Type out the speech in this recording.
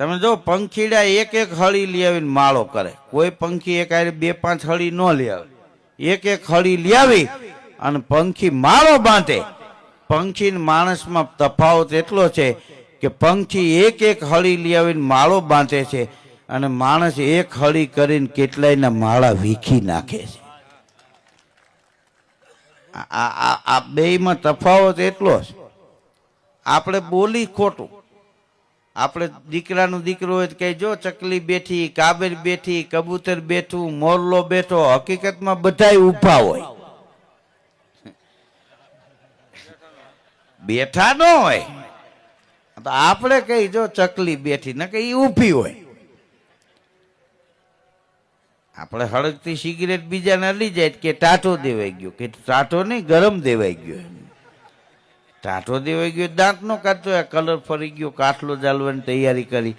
તમે જો પંખીડા એક એક હળી લઈ આવીને માળો કરે, કોઈ પંખી એક બે પાંચ હળી ન લઈ આવે, એક એક હળી લઈ આવી અને પંખી માળો બાંધે. પંખી ને માણસમાં તફાવત એટલો છે કે પંખી એક એક હળી લઈ આવીને માળો બાંધે છે અને માણસ એક હળી કરીને કેટલાયના માળા વીખી નાખે છે. આ બેયમાં તફાવત એટલો છે. આપણે બોલી ખોટું, આપણે દીકરાનું દીકરો હોય કે જો ચકલી બેઠી, કાબર બેઠી, કબૂતર બેઠું, મોરલો બેઠો, હકીકતમાં બધાય ઊભા હોય, બેઠા ન હોય. તો આપણે કઈ જો ચકલી બેઠી ને કે ઊભી હોય. આપણે હળગતી સિગરેટ બીજાને લઈ જાય કે ટાટો દેવાઈ ગયો, કે ટાટો નહીં ગરમ દેવાઈ ગયો. ટાટો દેવાઈ ગયો, દાંત નો કાઢતો, કલર ફરી ગયો, કાટલો જાળવાની તૈયારી કરી.